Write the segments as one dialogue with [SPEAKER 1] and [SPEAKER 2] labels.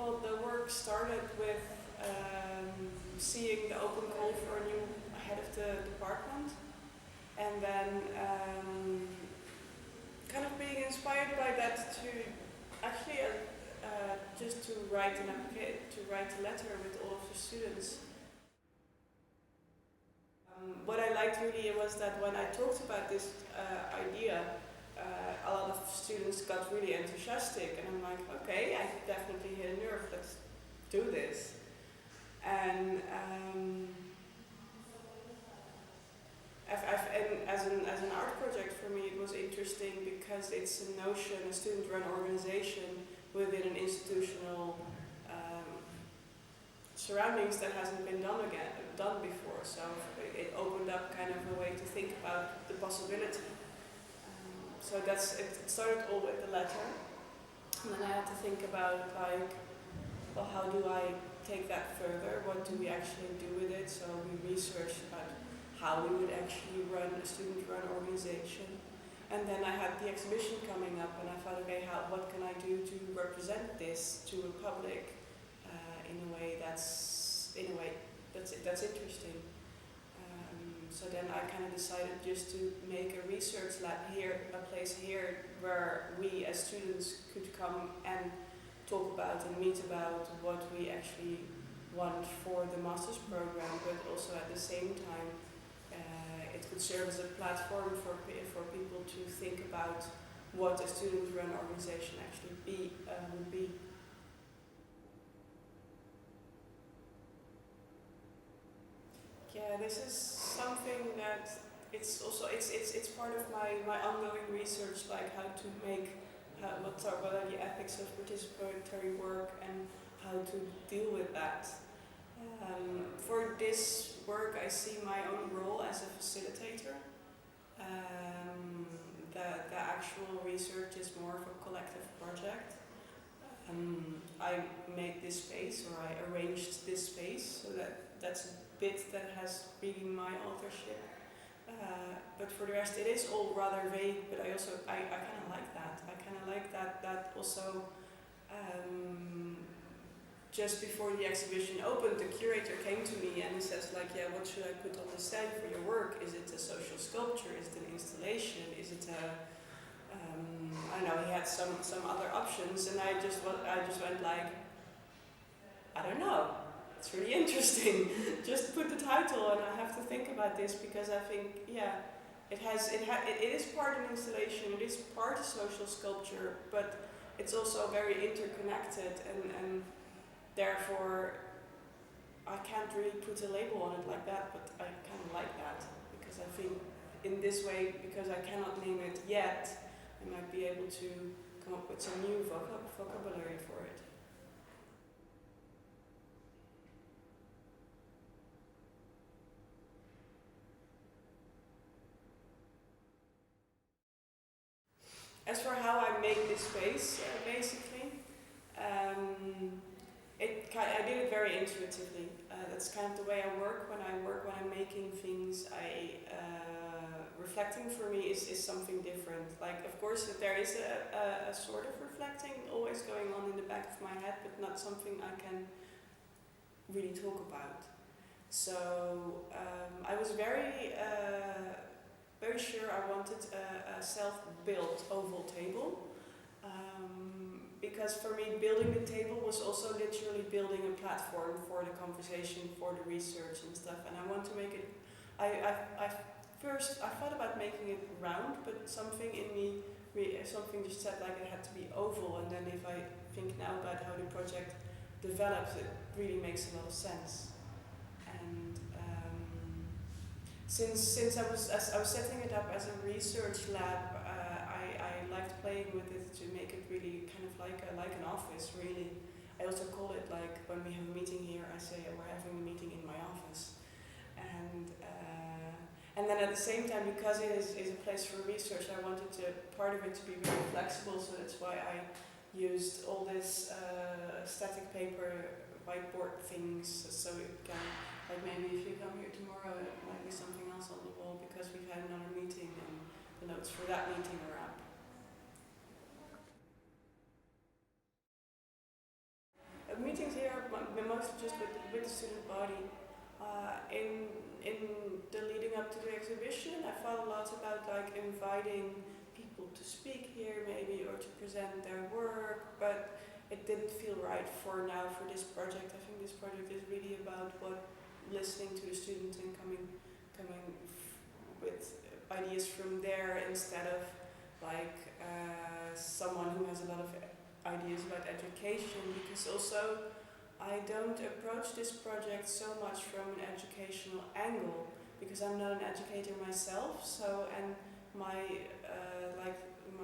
[SPEAKER 1] Well, the work started with seeing the open call for a new head of the department, and then kind of being inspired by that to actually just to write a letter with all of the students. What I liked really was that when I talked about this idea, a lot of students got really enthusiastic, and I'm like, okay, I definitely hit a nerve, let's do this. And as an art project for me, it was interesting because it's a notion, a student-run organization within an institutional surroundings that hasn't been done before. So it opened up kind of a way to think about the possibility. So it started all with the letter, and then I had to think about like, well, how do I take that further? What do we actually do with it? So we researched about how we would actually run a student-run organization. And then I had the exhibition coming up, and I thought, okay, what can I do to represent this to a public in a way that's interesting. So then I kind of decided just to make a research lab here, a place here where we as students could come and talk about and meet about what we actually want for the master's program, but also at the same time it could serve as a platform for people to think about what a student-run organization actually would be. Yeah, this is something that it's part of my ongoing research, like how to make what are the ethics of participatory work and how to deal with that. For this work, I see my own role as a facilitator. The actual research is more of a collective project. I made this space, or I arranged this space, so that's a bit that has really my authorship. But for the rest, it is all rather vague, but I kind of like that. I kind of like that also. Just before the exhibition opened, the curator came to me and he says, like, yeah, what should I put on the stand for your work? Is it a social sculpture? Is it an installation? Is it a, I don't know, he had some other options, and I just went like, I don't know, it's really interesting. Just put the title, and I have to think about this, because I think, yeah, it is part an installation, it is part a social sculpture, but it's also very interconnected, and therefore, I can't really put a label on it like that, but I kind of like that, because I think in this way, because I cannot name it yet, I might be able to come up with some new vocabulary for it. As for how I make this space, basically, I did it very intuitively. That's kind of the way I work when I'm making things. Reflecting for me is something different. Like, of course, there is a sort of reflecting always going on in the back of my head, but not something I can really talk about. So I was very sure I wanted a self-built oval table. Because for me, building the table was also literally building a platform for the conversation, for the research and stuff. And I want to make it. First I thought about making it round, but something in me, something just said like it had to be oval. And then if I think now about how the project develops, it really makes a lot of sense. And since I was setting it up as a research lab, I liked playing with it to make it really kind of like an office, really. I also call it, like, when we have a meeting here, I say we're having a meeting in my office. And then at the same time, because it is a place for research, I wanted part of it to be very flexible, so that's why I used all this static paper whiteboard things, so it can, like, maybe if you come here tomorrow, it might be something else on the wall, because we've had another meeting and the notes for that meeting are up. the student body. In the leading up to the exhibition, I thought a lot about like inviting people to speak here maybe or to present their work, but it didn't feel right for now for this project. I think this project is really about listening to the students and coming with ideas from there instead of like someone who has a lot of ideas about education, because also I don't approach this project so much from an educational angle because I'm not an educator myself. So and my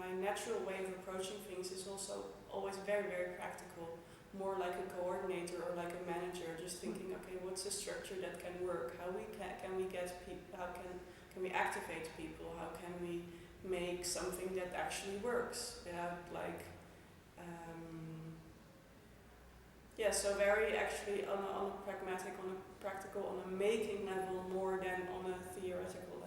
[SPEAKER 1] my natural way of approaching things is also always very, very practical, more like a coordinator or like a manager, just thinking, okay, what's a structure that can work? How can we get people? How can we activate people? How can we make something that actually works without like so very actually on a pragmatic, on a practical, on a making level more than on a theoretical